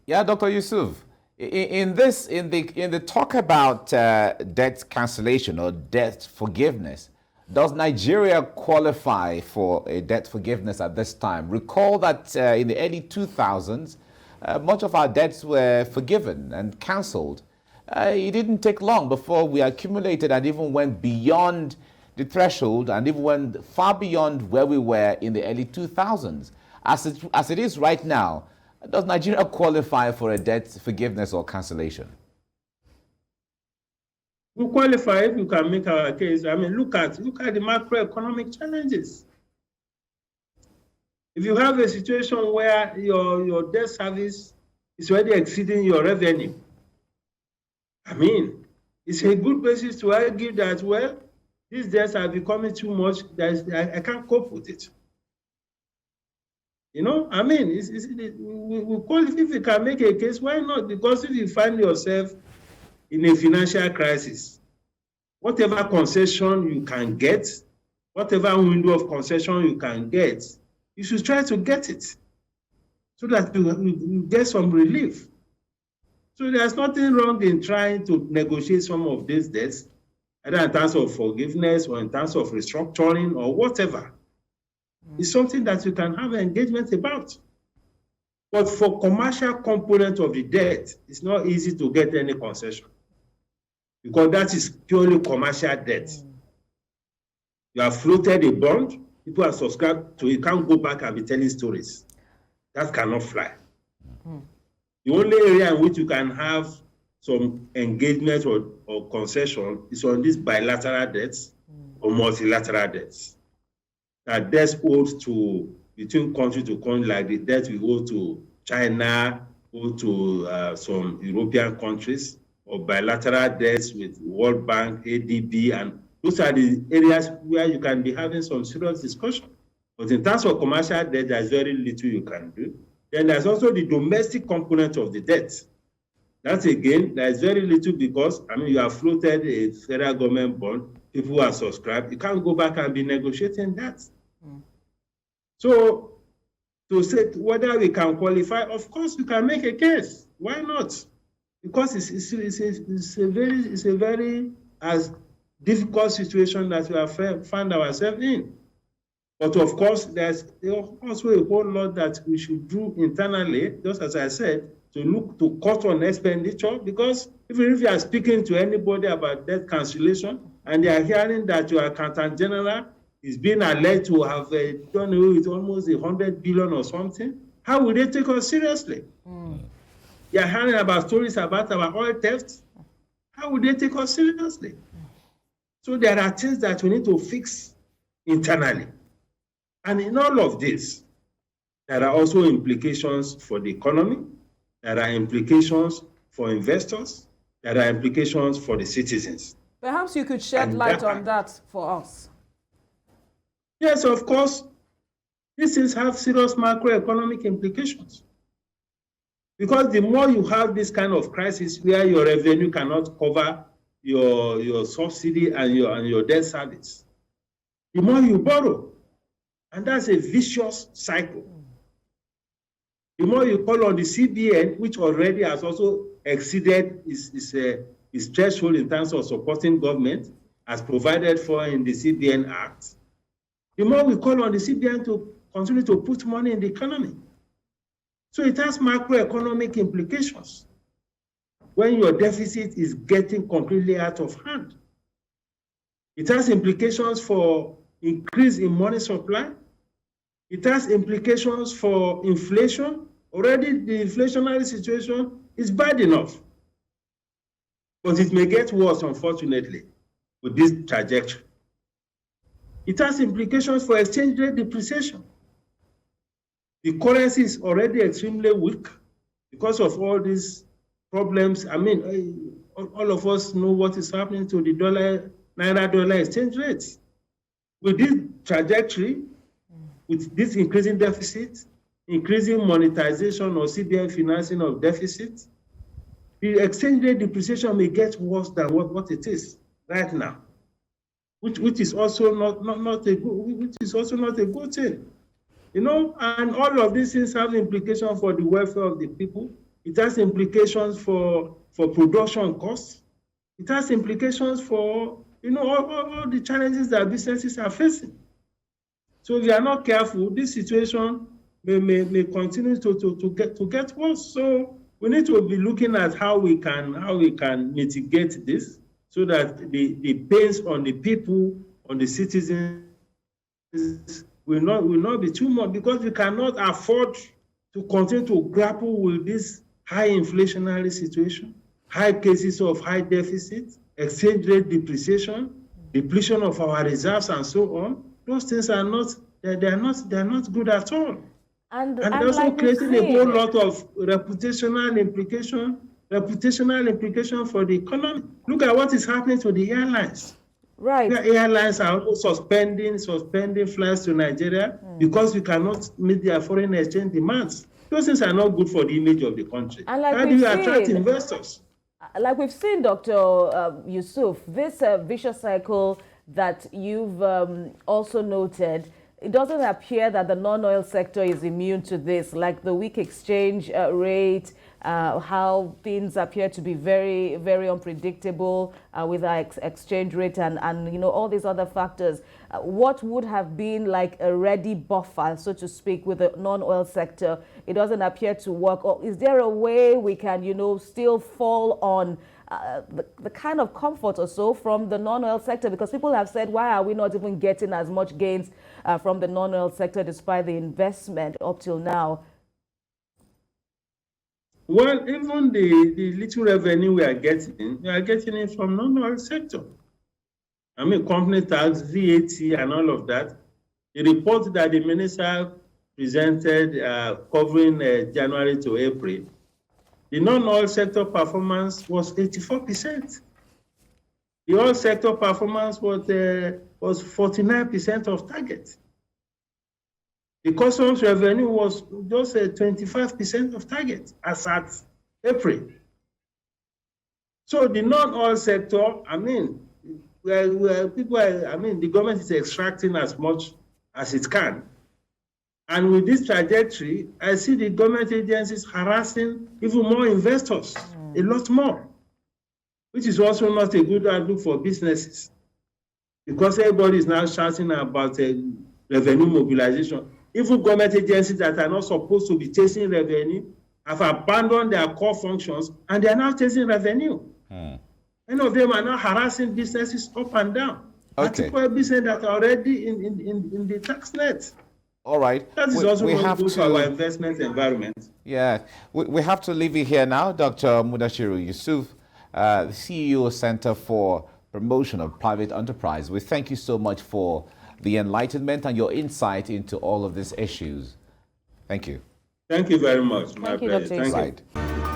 Yeah, Dr. Yusuf, in the talk about debt cancellation or debt forgiveness, does Nigeria qualify for a debt forgiveness at this time? Recall that in the early 2000s, much of our debts were forgiven and cancelled. It didn't take long before we accumulated and even went beyond the threshold and even went far beyond where we were in the early 2000s. As it is right now, does Nigeria qualify for a debt forgiveness or cancellation? We qualify if you can make our case. I mean, look at the macroeconomic challenges. If you have a situation where your debt service is already exceeding your revenue, I mean, it's a good basis to argue that, well, these debts are becoming too much, I can't cope with it. You know, I mean, if you can make a case, why not? Because if you find yourself in a financial crisis, whatever concession you can get, whatever window of concession you can get, you should try to get it so that you get some relief. So there's nothing wrong in trying to negotiate some of these debts, either in terms of forgiveness or in terms of restructuring or whatever. It's something that you can have engagement about. But for commercial component of the debt, it's not easy to get any concession because that is purely commercial debt. You have floated a bond, people are subscribed to it, you can't go back and be telling stories. That cannot fly. The only area in which you can have some engagement or concession is on these bilateral debts or multilateral debts. That debts owed to between country to country, like the debt we owe to China, owe to some European countries, or bilateral debts with World Bank, ADB, and those are the areas where you can be having some serious discussion. But in terms of commercial debt, there's very little you can do. Then there's also the domestic component of the debt. That again, there's very little because, I mean, you have floated a federal government bond, people are subscribed, you can't go back and be negotiating that. So to say whether we can qualify, of course we can make a case. Why not? Because it's a very as difficult situation that we have found ourselves in. But of course, there's also a whole lot that we should do internally, just as I said, to look to cut on expenditure, because even if you are speaking to anybody about debt cancellation and they are hearing that your accountant general is being alleged to have done away with almost 100 billion or something, how will they take us seriously? They are hearing about stories about our oil theft. How will they take us seriously? So there are things that we need to fix internally. And in all of this, there are also implications for the economy. There are implications for investors. There are implications for the citizens. Perhaps you could shed light on that for us. Yes, of course. These things have serious macroeconomic implications. Because the more you have this kind of crisis where your revenue cannot cover your subsidy and your debt service, the more you borrow. And that's a vicious cycle. The more you call on the CBN, which already has also exceeded its threshold in terms of supporting government, as provided for in the CBN Act, the more we call on the CBN to continue to put money in the economy. So it has macroeconomic implications when your deficit is getting completely out of hand. It has implications for increase in money supply. It has implications for inflation. Already the inflationary situation is bad enough. But it may get worse, unfortunately, with this trajectory. It has implications for exchange rate depreciation. The currency is already extremely weak because of all these problems. I mean, all of us know what is happening to the naira-dollar exchange rates. With this trajectory, with this increasing deficit, increasing monetization or CBN financing of deficit, the exchange rate depreciation may get worse than what it is right now, which is also not a good thing. You know, and all of these things have implications for the welfare of the people. It has implications for production costs. It has implications for, all the challenges that businesses are facing. So if you are not careful, this situation may continue to get worse. So we need to be looking at how we can mitigate this so that the pains on the people, on the citizens will not be too much, because we cannot afford to continue to grapple with this high inflationary situation, high cases of high deficit, exchange rate depreciation, depletion of our reserves, and so on. Those things are not good at all. And also like creating a whole lot of reputational implication for the economy. Look at what is happening to the airlines. Right. The airlines are also suspending flights to Nigeria because we cannot meet their foreign exchange demands. Those things are not good for the image of the country. And like how do you attract investors? Like we've seen, Dr. Yusuf, this vicious cycle that you've also noted, it doesn't appear that the non-oil sector is immune to this, like the weak exchange rate, how things appear to be very, very unpredictable with our exchange rate and all these other factors. What would have been like a ready buffer, so to speak, with the non-oil sector, it doesn't appear to work. Or is there a way we can, still fall on the kind of comfort or so from the non-oil sector? Because people have said, why are we not even getting as much gains from the non-oil sector despite the investment up till now? Well, even the little revenue we are getting it from non-oil sector. I mean, company tax, VAT, and all of that. The report that the minister presented covering January to April, the non-oil sector performance was 84%. The oil sector performance was 49% of target. The customs revenue was just 25% of target as at April. So the non-oil sector, the government is extracting as much as it can. And with this trajectory, I see the government agencies harassing even more investors, a lot more, which is also not a good outlook for businesses, because everybody is now shouting about revenue mobilization. Even government agencies that are not supposed to be chasing revenue have abandoned their core functions and they are now chasing revenue. Many of them are now harassing businesses up and down, particularly businesses that are already in the tax net. All right. That is also not good for our investment environment. Yeah, we have to leave it here now. Dr. Muda Yusuf, the CEO Center for Promotion of Private Enterprise. We thank you so much for the enlightenment and your insight into all of these issues. Thank you. Thank you very much. Thank you, Dr. Thank you.